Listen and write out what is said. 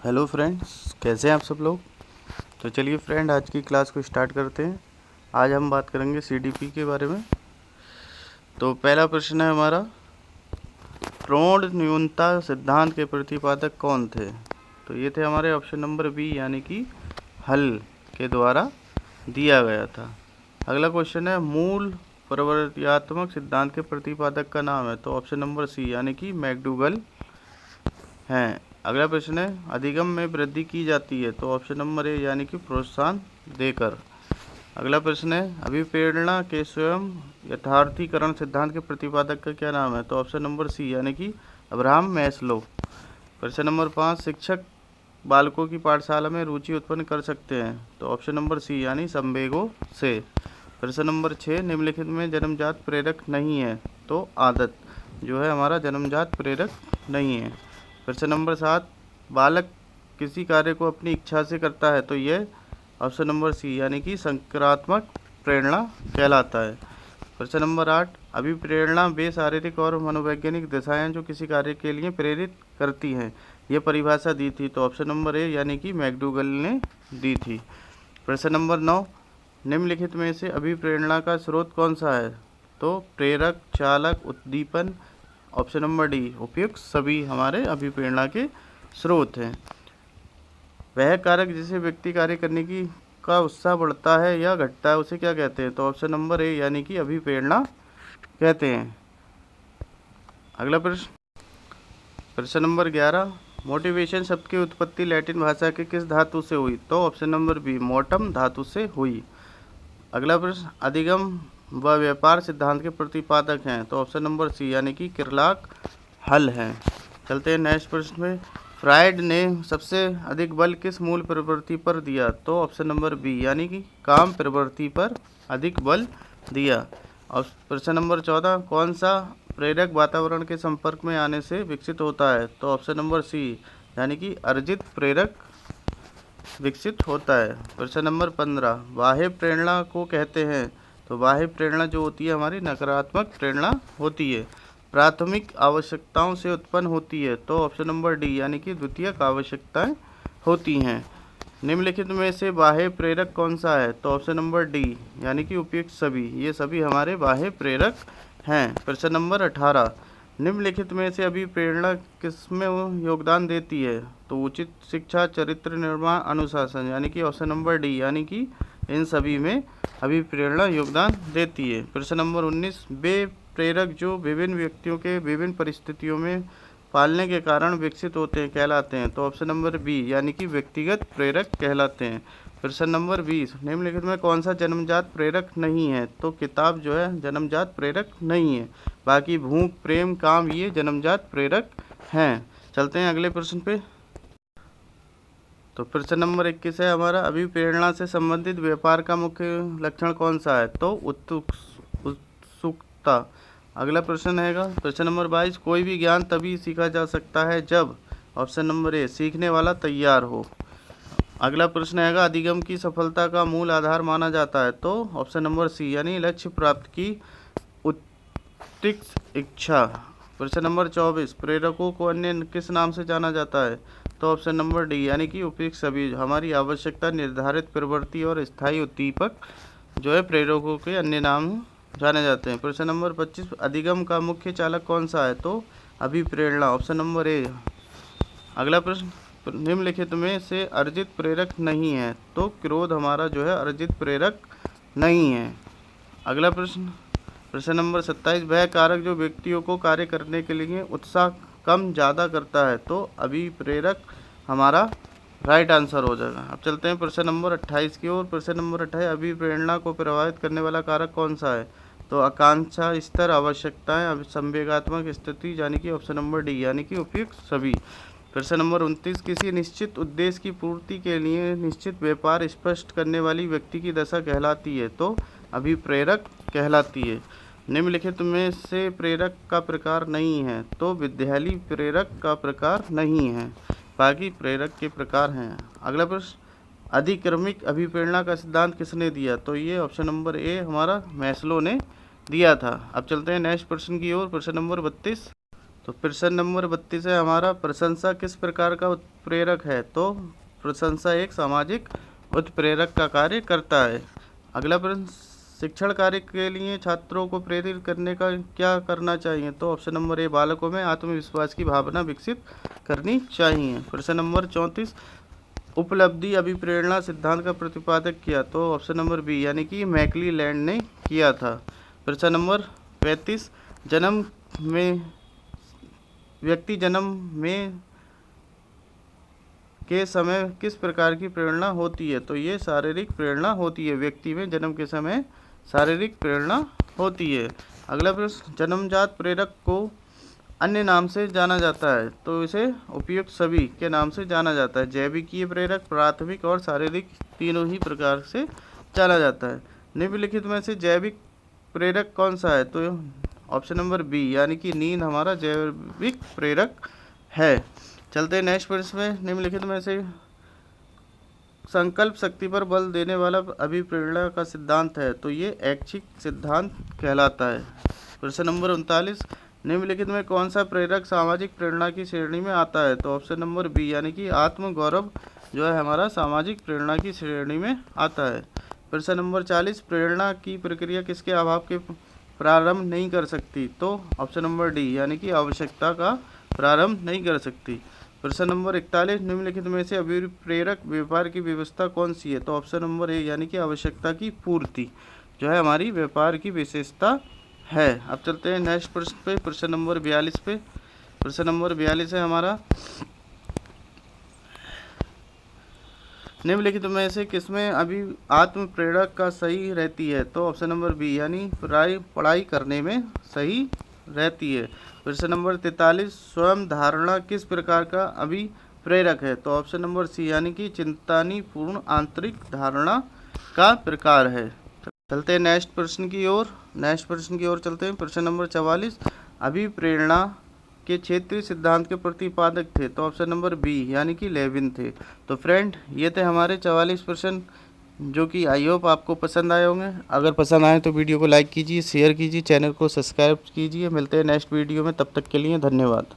Hello friends, कैसे हैं आप सब लोग। तो चलिए फ्रेंड, आज की क्लास को स्टार्ट करते हैं। आज हम बात करेंगे सीडीपी के बारे में। तो पहला प्रश्न है हमारा, प्रोढ़ न्यूनता सिद्धांत के प्रतिपादक कौन थे। तो ये थे हमारे ऑप्शन नंबर बी, यानी कि हल के द्वारा दिया गया था। अगला क्वेश्चन है, मूल प्रवर्तयात्मक सिद्धांत के प्रतिपादक का नाम है। तो ऑप्शन नंबर सी, यानी कि मैकडूगल हैं। अगला प्रश्न है, अधिगम में वृद्धि की जाती है। तो ऑप्शन नंबर ए, यानी कि प्रोत्साहन देकर। अगला प्रश्न है, अभिप्रेरणा के स्वयं यथार्थीकरण सिद्धांत के प्रतिपादक का क्या नाम है। तो ऑप्शन नंबर सी, यानी कि अब्राहम मैस्लो। प्रश्न नंबर 5, शिक्षक बालकों की पाठशाला में रुचि उत्पन्न कर सकते हैं। तो ऑप्शन नंबर सी, यानी संवेगों से। प्रश्न नंबर 6, निम्नलिखित में जन्मजात प्रेरक नहीं है। तो आदत जो है हमारा जन्मजात प्रेरक नहीं है। प्रश्न नंबर 7, बालक किसी कार्य को अपनी इच्छा से करता है। तो यह ऑप्शन नंबर सी, यानी कि संक्रात्मक प्रेरणा कहलाता है। प्रश्न नंबर 8, अभिप्रेरणा वे शारीरिक और मनोवैज्ञानिक दिशाएं जो किसी कार्य के लिए प्रेरित करती हैं। यह परिभाषा दी थी। तो ऑप्शन नंबर ए, यानी कि मैकडूगल ने दी थी। प्रश्न नंबर 9, निम्नलिखित में से अभिप्रेरणा का स्रोत कौन सा है। तो प्रेरक, चालक, उद्दीपन। ऑप्शन नंबर डी, उपयुक्त सभी हमारे अभिप्रेरणा के स्रोत हैं। वह कारक जिसे व्यक्ति कार्य करने की का उत्साह बढ़ता है या घटता है, उसे क्या कहते हैं। तो ऑप्शन नंबर ए, यानी कि अभिप्रेरणा कहते हैं। अगला प्रश्न नंबर 11, मोटिवेशन शब्द की उत्पत्ति लैटिन भाषा के किस धातु से हुई। तो ऑप्शन नंबर बी, मोटम धातु से हुई। अगला प्रश्न, अधिगम व व्यापार सिद्धांत के प्रतिपादक हैं। तो ऑप्शन नंबर सी, यानी कि किरलाक हल हैं। चलते हैं नेक्स्ट प्रश्न में, फ्राइड ने सबसे अधिक बल किस मूल प्रवृत्ति पर दिया। तो ऑप्शन नंबर बी, यानी कि काम प्रवृत्ति पर अधिक बल दिया। और प्रश्न नंबर 14, कौन सा प्रेरक वातावरण के संपर्क में आने से विकसित होता है। तो ऑप्शन नंबर सी, यानी कि अर्जित प्रेरक विकसित होता है। प्रश्न नंबर 15, बाह्य प्रेरणा को कहते हैं। तो बाह्य प्रेरणा जो होती है हमारी नकारात्मक प्रेरणा होती है, प्राथमिक आवश्यकताओं से उत्पन्न होती है। तो ऑप्शन नंबर डी, यानी कि द्वितीयक आवश्यकताएं होती हैं। निम्नलिखित में से बाह्य प्रेरक कौन सा है। तो ऑप्शन नंबर डी, यानी कि उपयुक्त सभी। ये सभी हमारे बाह्य प्रेरक हैं। प्रश्न नंबर 18, निम्नलिखित में से अभिप्रेरणा किसमें योगदान देती है। तो उचित शिक्षा, चरित्र निर्माण, अनुशासन। यानी कि ऑप्शन नंबर डी, यानी कि इन सभी में अभिप्रेरणा योगदान देती है। प्रश्न नंबर 19, वे प्रेरक जो विभिन्न व्यक्तियों के विभिन्न परिस्थितियों में पालने के कारण विकसित होते हैं कहलाते हैं। तो ऑप्शन नंबर बी, यानी कि व्यक्तिगत प्रेरक कहलाते हैं। प्रश्न नंबर 20, निम्नलिखित में कौन सा जन्मजात प्रेरक नहीं है। तो किताब जो है जन्मजात प्रेरक नहीं है, बाकी भूख, प्रेम, काम ये जन्मजात प्रेरक हैं। चलते हैं अगले प्रश्न पे। तो प्रश्न नंबर 21 है हमारा, अभिप्रेरणा से संबंधित व्यापार का मुख्य लक्षण कौन सा है। तो उत्सुकता। अगला प्रश्न है प्रश्न नंबर 22, कोई भी ज्ञान तभी सीखा जा सकता है जब ऑप्शन नंबर ए, सीखने वाला तैयार हो। अगला प्रश्न है, अधिगम की सफलता का मूल आधार माना जाता है। तो ऑप्शन नंबर सी, यानी लक्ष्य प्राप्त की उत्कृष्ट इच्छा। प्रश्न नंबर 24, प्रेरकों को अन्य किस नाम से जाना जाता है। तो ऑप्शन नंबर डी, यानी कि उपयुक्त सभी हमारी आवश्यकता निर्धारित प्रवृत्ति और स्थायी उद्दीपक जो है प्रेरकों के अन्य नाम जाने जाते हैं। प्रश्न नंबर 25, अधिगम का मुख्य चालक कौन सा है। तो अभिप्रेरणा, ऑप्शन नंबर ए। अगला प्रश्न, निम्नलिखित में से अर्जित प्रेरक नहीं है। तो क्रोध हमारा जो है अर्जित प्रेरक नहीं है। अगला प्रश्न नंबर 27, वह कारक जो व्यक्तियों को कार्य करने के लिए उत्साह कम ज़्यादा करता है। तो अभिप्रेरक हमारा राइट आंसर हो जाएगा। अब चलते हैं प्रश्न नंबर 28 की ओर। प्रश्न नंबर 28, अभिप्रेरणा को प्रभावित करने वाला कारक कौन सा है। तो आकांक्षा स्तर, आवश्यकताएं, संवेगात्मक स्थिति। यानी कि ऑप्शन नंबर डी, यानी कि उपयुक्त सभी। प्रश्न नंबर 29, किसी निश्चित उद्देश्य की पूर्ति के लिए निश्चित व्यापार स्पष्ट करने वाली व्यक्ति की दशा कहलाती है। तो अभिप्रेरक कहलाती है। निम्नलिखित में से प्रेरक का प्रकार नहीं है। तो विद्यालय प्रेरक का प्रकार नहीं है, बाकी प्रेरक के प्रकार हैं। अगला प्रश्न, अधिक्रमिक अभिप्रेरणा का सिद्धांत किसने दिया। तो ये ऑप्शन नंबर ए हमारा मैस्लो ने दिया था। अब चलते हैं नेक्स्ट प्रश्न की ओर। प्रश्न नंबर 32, तो प्रश्न नंबर 32 है हमारा, प्रशंसा किस प्रकार का उत्प्रेरक है? तो प्रशंसा एक सामाजिक उत्प्रेरक का कार्य करता है। अगला प्रश्न, शिक्षण कार्य के लिए छात्रों को प्रेरित करने का क्या करना चाहिए? तो ऑप्शन नंबर ए, बालकों में आत्मविश्वास की भावना विकसित करनी चाहिए। प्रश्न नंबर 34, उपलब्धि अभिप्रेरणा सिद्धांत का प्रतिपादक किया? तो ऑप्शन नंबर बी यानी कि मैकलीलैंड ने किया था। प्रश्न नंबर 35, व्यक्ति जन्म में के समय किस प्रकार की प्रेरणा होती है? तो ये शारीरिक प्रेरणा होती है। व्यक्ति में जन्म के समय शारीरिक प्रेरणा होती है। अगला प्रश्न, जन्मजात प्रेरक को अन्य नाम से जाना जाता है? तो इसे उपयुक्त सभी के नाम से जाना जाता है। जैविकीय प्रेरक, प्राथमिक और शारीरिक, तीनों ही प्रकार से जाना जाता है। निम्नलिखित में से जैविक प्रेरक कौन सा है? तो ऑप्शन नंबर बी यानी कि नींद हमारा जैविक प्रेरक है। चलते हैं नेक्स्ट प्रश्न में, निम्नलिखित में से संकल्प शक्ति पर बल देने वाला अभिप्रेरणा का सिद्धांत है? तो ये ऐच्छिक सिद्धांत कहलाता है। प्रश्न नंबर 39, निम्नलिखित में कौन सा प्रेरक सामाजिक प्रेरणा की श्रेणी में आता है? तो ऑप्शन नंबर बी यानी कि आत्म गौरव जो है हमारा सामाजिक प्रेरणा की श्रेणी में आता है। प्रश्न नंबर 40, प्रेरणा की प्रक्रिया किसके अभाव के प्रारंभ नहीं कर सकती? तो ऑप्शन नंबर डी यानी कि आवश्यकता का प्रारंभ नहीं कर सकती। प्रश्न नंबर 41, निम्नलिखित में से अभिप्रेरक व्यापार की व्यवस्था कौन सी है? तो ऑप्शन नंबर ए यानी कि आवश्यकता की पूर्ति जो है हमारी व्यापार की विशेषता है। अब चलते हैं नेक्स्ट प्रश्न पे, प्रश्न नंबर 42 पे। प्रश्न नंबर 42 है हमारा, निम्नलिखित में से किसमें अभी आत्म प्रेरक का सही रहती है? तो ऑप्शन नंबर बी यानी पढ़ाई करने में सही रहती है। प्रश्न नंबर 43, स्वयं धारणा किस प्रकार का अभिप्रेरक है? तो ऑप्शन नंबर सी यानी कि चिंतानीपूर्ण आंतरिक धारणा का प्रकार है। चलते हैं नेक्स्ट प्रश्न की ओर चलते हैं। प्रश्न नंबर 44, अभिप्रेरणा के क्षेत्रीय सिद्धांत के प्रतिपादक थे? तो ऑप्शन नंबर बी यानी कि लेविन थे। तो फ्रेंड, ये थे हमारे 44 प्रश्न जो कि आई होप आपको पसंद आए होंगे। अगर पसंद आए तो वीडियो को लाइक कीजिए, शेयर कीजिए, चैनल को सब्सक्राइब कीजिए। मिलते हैं नेक्स्ट वीडियो में, तब तक के लिए धन्यवाद।